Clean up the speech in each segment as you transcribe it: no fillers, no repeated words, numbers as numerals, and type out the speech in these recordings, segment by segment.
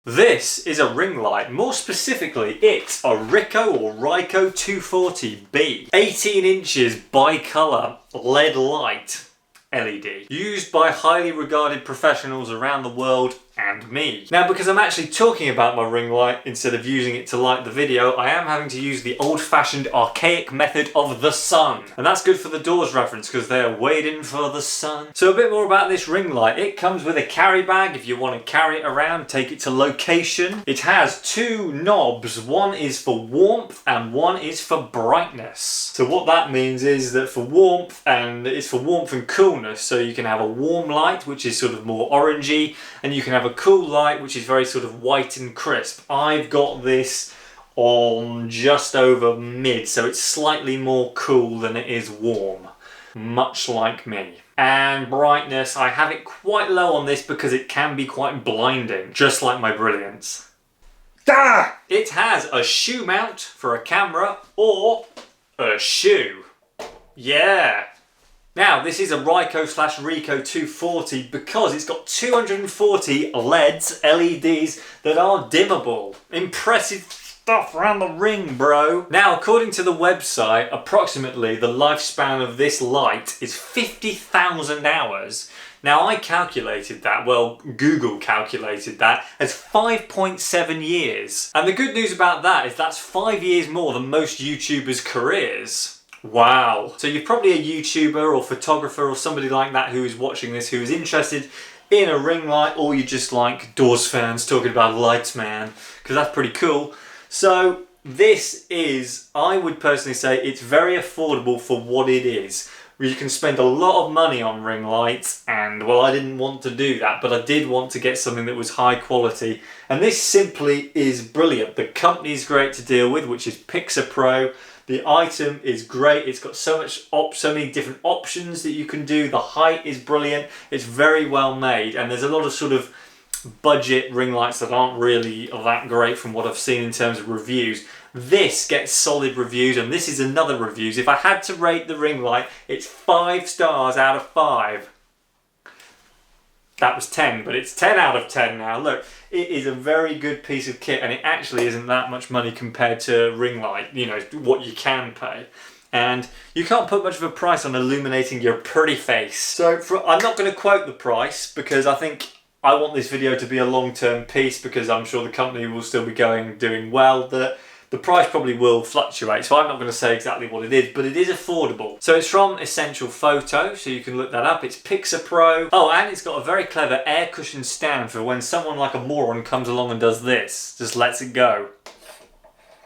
This is a ring light. More specifically, it's a RICO240B. 18 inches bi-colour LED light LED. Used by highly regarded professionals around the world and me. Now, because I'm actually talking about my ring light instead of using it to light the video, I am having to use the old-fashioned archaic method of the sun. And that's good for the Doors reference because they're waiting for the sun. So a bit more about this ring light. It comes with a carry bag if you want to carry it around, take it to location. It has two knobs. One is for warmth and one is for brightness. So what that means is that for warmth, and it's for warmth and coolness, so you can have a warm light which is sort of more orangey, and you can have a cool light which is very sort of white and crisp. I've got this on just over mid, so it's slightly more cool than it is warm, much like me. And brightness, I have it quite low on this because it can be quite blinding, just like my Brilliance. It has a shoe mount for a camera or a shoe. Yeah. Now, this is a RICO/RICO240 because it's got 240 LEDs that are dimmable. Impressive stuff around the ring, bro. Now, according to the website, approximately the lifespan of this light is 50,000 hours. Now, I calculated that, well, Google calculated that as 5.7 years. And the good news about that is that's 5 years more than most YouTubers' careers. Wow. So you're probably a YouTuber or photographer or somebody like that who is watching this, who is interested in a ring light, or you just like Doors fans talking about lights, man, because that's pretty cool. So this is, I would personally say, it's very affordable for what it is. You can spend a lot of money on ring lights, and well, I didn't want to do that, but I did want to get something that was high quality, and this simply is brilliant. The company's great to deal with, which is PiXAPRO. The item is great. It's got so many different options that you can do. The height is brilliant. It's very well made, and there's a lot of sort of budget ring lights that aren't really that great from what I've seen in terms of reviews. This gets solid reviews, and this is another reviews. If I had to rate the ring light, it's 5 stars out of 5. That was 10, but it's 10 out of 10 now. Look, it is a very good piece of kit, and it actually isn't that much money compared to ring light, you know, what you can pay. And you can't put much of a price on illuminating your pretty face. So I'm not going to quote the price because I think I want this video to be a long-term piece, because I'm sure the company will still be doing well. The price probably will fluctuate, so I'm not going to say exactly what it is, but it is affordable. So it's from Essential Photo, so you can look that up. It's PiXAPRO. Oh, and it's got a very clever air cushion stand for when someone like a moron comes along and does this, just lets it go.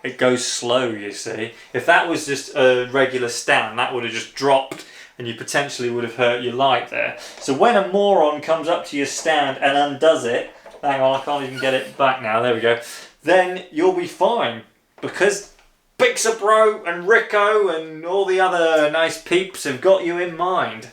It goes slow, you see. If that was just a regular stand, that would have just dropped and you potentially would have hurt your light there. So when a moron comes up to your stand and undoes it, hang on, I can't even get it back now, there we go, then you'll be fine. Because PiXAPRO and Rico and all the other nice peeps have got you in mind.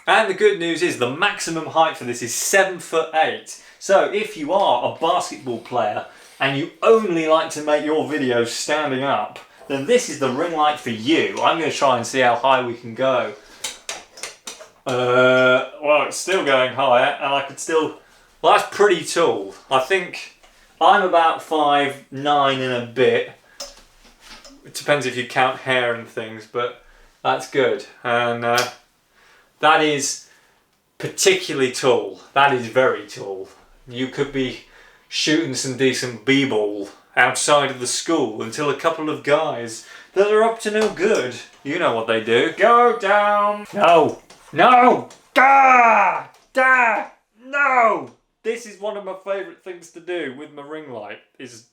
And the good news is the maximum height for this is 7'8". So if you are a basketball player and you only like to make your videos standing up, then this is the ring light for you. I'm going to try and see how high we can go. Well, it's still going higher, and I could still... Well, that's pretty tall. I think I'm about 5'9" and a bit. It depends if you count hair and things, but that's good. And that is particularly tall. That is very tall. You could be shooting some decent b-ball outside of the school until a couple of guys that are up to no good, you know what they do, go down. No, no, no. This is one of my favourite things to do with my ring light, is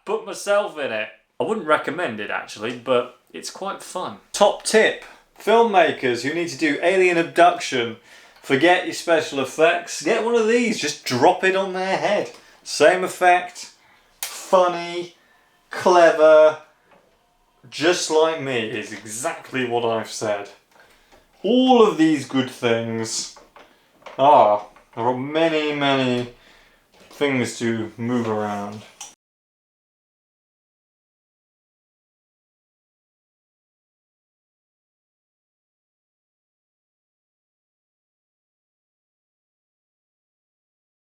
put myself in it. I wouldn't recommend it actually, but it's quite fun. Top tip, filmmakers who need to do alien abduction, forget your special effects, get one of these, just drop it on their head. Same effect, funny, clever, just like me, is exactly what I've said. All of these good things there are many, many things to move around.